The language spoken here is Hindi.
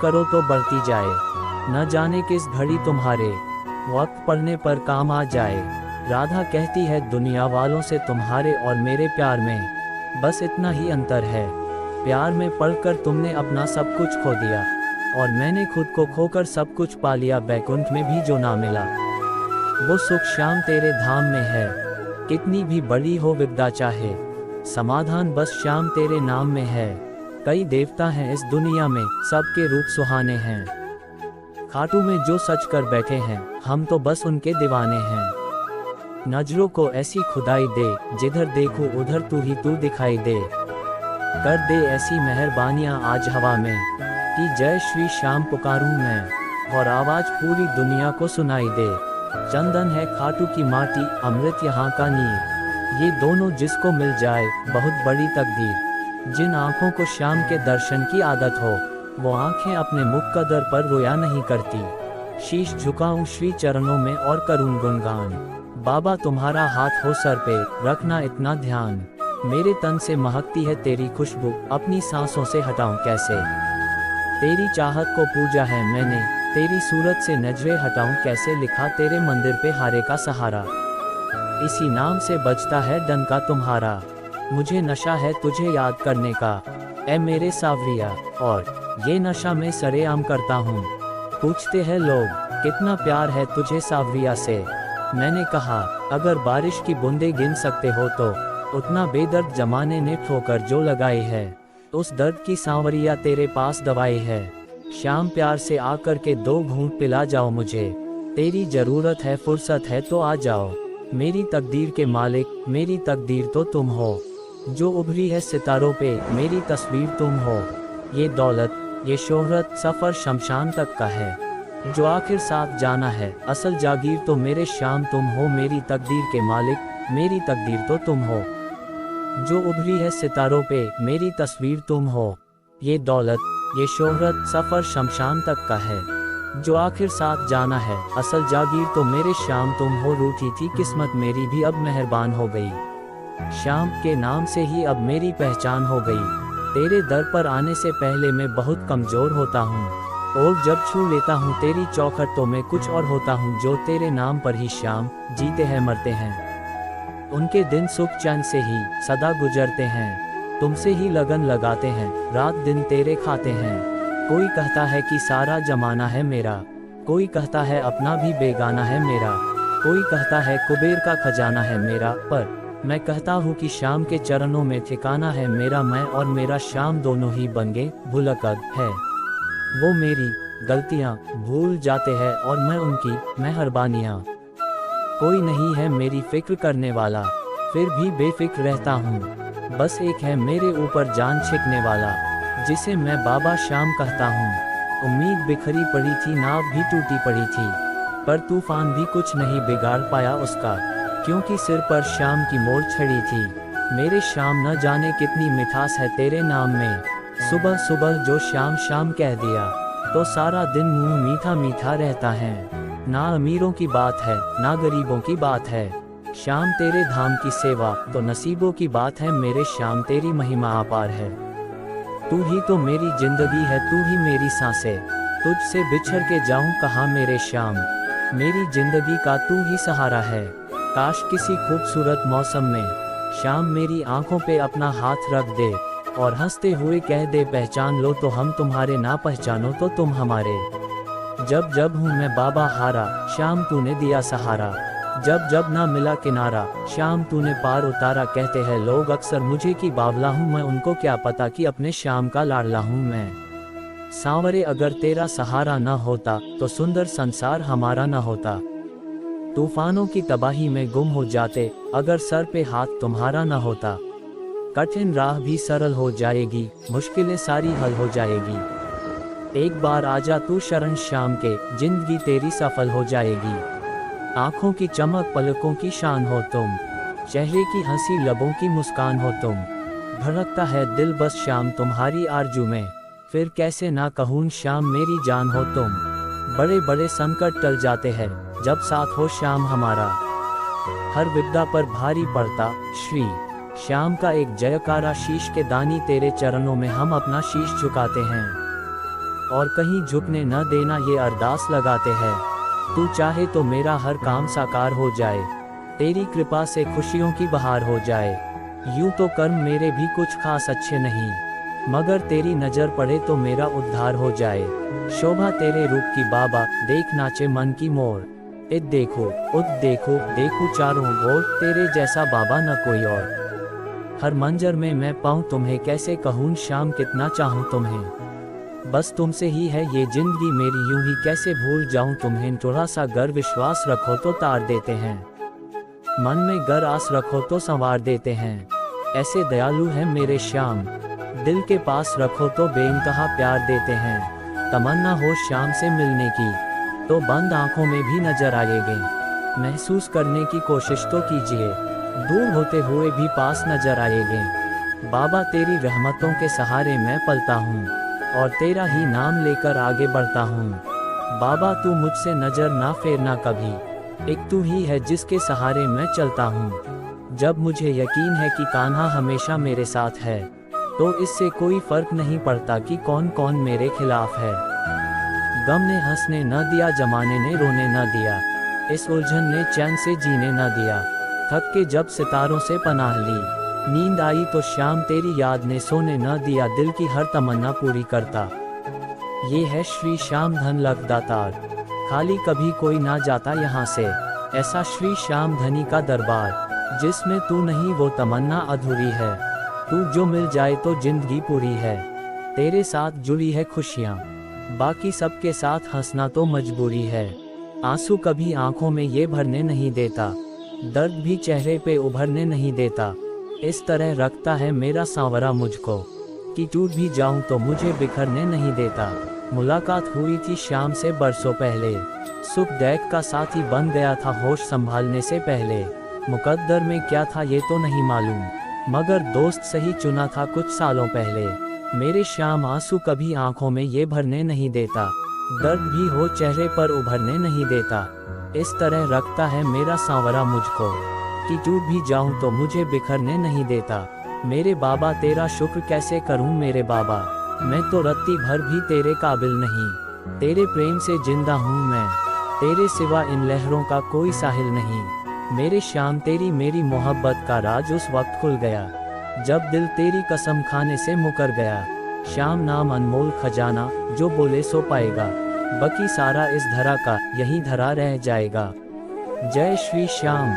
करो तो बढ़ती जाए, न जाने किस घड़ी तुम्हारे वक्त पड़ने पर काम आ जाए। राधा कहती है दुनिया वालों से तुम्हारे और मेरे प्यार में बस इतना ही अंतर है। प्यार में पड़कर तुमने अपना सब कुछ खो दिया और मैंने खुद को खोकर सब कुछ पा लिया। बैकुंठ में भी जो ना मिला वो सुख श्याम तेरे धाम में है। कितनी भी बड़ी हो विपदा चाहे, समाधान बस श्याम तेरे नाम में है। कई देवता हैं इस दुनिया में, सबके रूप सुहाने हैं। खाटू में जो सच कर बैठे हैं, हम तो बस उनके दीवाने हैं। नजरों को ऐसी खुदाई दे, जिधर देखूं उधर तू दिखाई दे। कर दे ऐसी मेहरबानियां आज हवा में, कि जय श्री श्याम पुकारूं मैं और आवाज पूरी दुनिया को सुनाई दे। चंदन है खाटू की माटी, अमृत यहाँ का नीर, ये दोनों जिसको मिल जाए बहुत बड़ी तकदीर। जिन आँखों को श्याम के दर्शन की आदत हो, वो आँखें अपने मुक्कदर पर रोया नहीं करती। शीश झुकाऊं श्री चरणों में और करूं गुणगान। बाबा तुम्हारा हाथ हो सर पे, रखना इतना ध्यान। मेरे तन से महकती है तेरी खुशबू, अपनी सांसों से हटाऊं कैसे। तेरी चाहत को पूजा है मैंने, तेरी सूरत से नजरें हटाऊं कैसे। लिखा तेरे मंदिर पे हारे का सहारा, इसी नाम से बजता है डंका तुम्हारा। मुझे नशा है तुझे याद करने का, ऐ मेरे सावरिया, और ये नशा मैं सरेआम करता हूँ। पूछते हैं लोग कितना प्यार है तुझे सावरिया से। मैंने कहा अगर बारिश की बूंदें गिन सकते हो तो उतना बेदर्द जमाने ने ठोकर जो लगाई है, उस दर्द की सांवरिया तेरे पास दवाई है। श्याम प्यार से आकर के 2 घूंट पिला जाओ मुझे, तेरी जरूरत है फुर्सत है तो आ जाओ। मेरी तकदीर के मालिक, मेरी तकदीर तो तुम हो, जो उभरी है सितारों पे मेरी तस्वीर तुम हो। ये दौलत ये शोहरत सफ़र शमशान तक का है, जो आखिर साथ जाना है असल जागीर तो मेरे श्याम तुम हो। मेरी तकदीर के मालिक, मेरी तकदीर तो तुम हो, जो उभरी है सितारों पे मेरी तस्वीर तुम हो। ये दौलत ये शोहरत सफ़र शमशान तक का है, जो आखिर साथ जाना है असल जागीर तो मेरे श्याम तुम हो। रूठी थी किस्मत मेरी भी अब मेहरबान हो गई, श्याम के नाम से ही अब मेरी पहचान हो गई। तेरे दर पर आने से पहले मैं बहुत कमज़ोर होता हूँ, और जब छू लेता हूँ तेरी चौखट तो मैं कुछ और होता हूँ। जो तेरे नाम पर ही श्याम जीते हैं मरते हैं, उनके दिन सुख चैन से ही सदा गुजरते हैं। तुमसे ही लगन लगाते हैं, रात दिन तेरे खाते हैं। कोई कहता है कि सारा जमाना है मेरा, कोई कहता है अपना भी बेगाना है मेरा। कोई कहता है कुबेर का खजाना है मेरा, पर मैं कहता हूँ कि श्याम के चरणों में ठिकाना है मेरा। मैं और मेरा श्याम दोनों ही बंगे भुलक्कड़ है, वो मेरी गलतियाँ भूल जाते हैं और मैं उनकी मेहरबानियाँ। कोई नहीं है मेरी फिक्र करने वाला, फिर भी बेफिक्र रहता हूँ। बस एक है मेरे ऊपर जान छिकने वाला, जिसे मैं बाबा श्याम कहता हूँ। उम्मीद बिखरी पड़ी थी, नाव भी टूटी पड़ी थी, पर तूफान भी कुछ नहीं बिगाड़ पाया उसका, क्योंकि सिर पर श्याम की मोर छड़ी थी। मेरे श्याम न जाने कितनी मिठास है तेरे नाम में। सुबह सुबह जो श्याम श्याम कह दिया तो सारा दिन मुंह मीठा मीठा रहता है। ना अमीरों की बात है ना गरीबों की बात है, श्याम तेरे धाम की सेवा तो नसीबों की बात है। मेरे श्याम तेरी महिमा अपार है, तू ही तो मेरी जिंदगी है, तू ही मेरी सांसें। तुझसे बिछड़ के जाऊं कहाँ मेरे श्याम, मेरी जिंदगी का तू ही सहारा है। काश किसी खूबसूरत मौसम में श्याम मेरी आंखों पे अपना हाथ रख दे और हंसते हुए कह दे पहचान लो तो हम तुम्हारे, ना पहचानो तो तुम हमारे। जब जब हूँ मैं बाबा हारा, श्याम तूने दिया सहारा। जब जब ना मिला किनारा, श्याम तूने पार उतारा। कहते हैं लोग अक्सर मुझे कि बावला हूँ मैं, उनको क्या पता कि अपने श्याम का लाडला हूँ मैं। सांवरे अगर तेरा सहारा न होता तो सुंदर संसार हमारा न होता। तूफानों की तबाही में गुम हो जाते अगर सर पे हाथ तुम्हारा न होता। कठिन राह भी सरल हो जाएगी, मुश्किलें सारी हल हो जाएगी। एक बार आजा तू शरण श्याम के, जिंदगी तेरी सफल हो जाएगी। आँखों की चमक पलकों की शान हो तुम, चेहरे की हंसी लबों की मुस्कान हो तुम। धड़कता है दिल बस श्याम तुम्हारी आरजू में, फिर कैसे ना कहूँ श्याम मेरी जान हो तुम। बड़े बड़े संकट टल जाते हैं जब साथ हो श्याम हमारा, हर विपदा पर भारी पड़ता श्री श्याम का एक जयकारा। शीश के दानी तेरे चरणों में हम अपना शीश झुकाते हैं। और कहीं झुकने न देना ये अरदास लगाते हैं। तू चाहे तो मेरा हर काम साकार हो जाए, तेरी कृपा से खुशियों की बहार हो जाए। यूं तो कर्म मेरे भी कुछ खास अच्छे नहीं, मगर तेरी नज़र पड़े तो मेरा उद्धार हो जाए। शोभा तेरे रूप की बाबा, देख नाचे मन की मोर। इत देखो उत देखो, देखो चारों ओर, तेरे जैसा बाबा न कोई और। हर मंजर में मैं पाऊँ तुम्हें, कैसे कहूँ श्याम कितना चाहूँ तुम्हें। बस तुमसे ही है ये जिंदगी मेरी, यूं ही कैसे भूल जाऊं तुम्हें। थोड़ा सा गर विश्वास रखो तो तार देते हैं, मन में गर आस रखो तो संवार देते हैं। ऐसे दयालु हैं मेरे श्याम, दिल के पास रखो तो बेइंतहा प्यार देते हैं। तमन्ना हो श्याम से मिलने की तो बंद आंखों में भी नजर आएंगे। महसूस करने की कोशिश तो कीजिए, दूर होते हुए भी पास नजर आएंगे। बाबा तेरी रहमतों के सहारे मैं पलता हूँ, और तेरा ही नाम लेकर आगे बढ़ता हूँ। बाबा तू मुझसे नजर ना फेरना कभी, एक तू ही है जिसके सहारे मैं चलता हूँ। जब मुझे यकीन है कि कान्हा हमेशा मेरे साथ है, तो इससे कोई फर्क नहीं पड़ता कि कौन कौन मेरे खिलाफ है। गम ने हंसने न दिया, जमाने ने रोने न दिया, इस उलझन ने चैन से जीने न दिया। थक के जब सितारों से पनाह ली, नींद आई तो शाम तेरी याद ने सोने न दिया। दिल की हर तमन्ना पूरी करता, ये है श्री श्याम धन लख दातार। खाली कभी कोई ना जाता यहाँ से, ऐसा श्री श्याम धनी का दरबार। जिसमें तू नहीं वो तमन्ना अधूरी है, तू जो मिल जाए तो जिंदगी पूरी है। तेरे साथ जुड़ी है खुशियाँ, बाकी सबके साथ हंसना तो मजबूरी है। आंसू कभी आंखों में ये भरने नहीं देता, दर्द भी चेहरे पे उभरने नहीं देता। इस तरह रखता है मेरा सांवरा मुझको, कि टूट भी जाऊं तो मुझे बिखरने नहीं देता। मुलाकात हुई थी शाम से बरसों पहले, सुख दैक का साथी बन गया था होश संभालने से पहले। मुकद्दर में क्या था ये तो नहीं मालूम, मगर दोस्त सही चुना था कुछ सालों पहले। मेरे श्याम आंसू कभी आंखों में ये भरने नहीं देता, दर्द भी हो चेहरे पर उभरने नहीं देता। इस तरह रखता है मेरा सांवरा मुझको, कि टूट भी जाऊं तो मुझे बिखरने नहीं देता। मेरे बाबा तेरा शुक्र कैसे करूं मेरे बाबा, मैं तो रत्ती भर भी तेरे काबिल नहीं। तेरे प्रेम से जिंदा हूं मैं, तेरे सिवा इन लहरों का कोई साहिल नहीं। मेरे श्याम तेरी मेरी मोहब्बत का राज उस वक्त खुल गया, जब दिल तेरी कसम खाने से मुकर गया। श्याम नाम अनमोल खजाना, जो बोले सो पाएगा, बाकी सारा इस धरा का यही धरा रह जाएगा। जय श्री श्याम।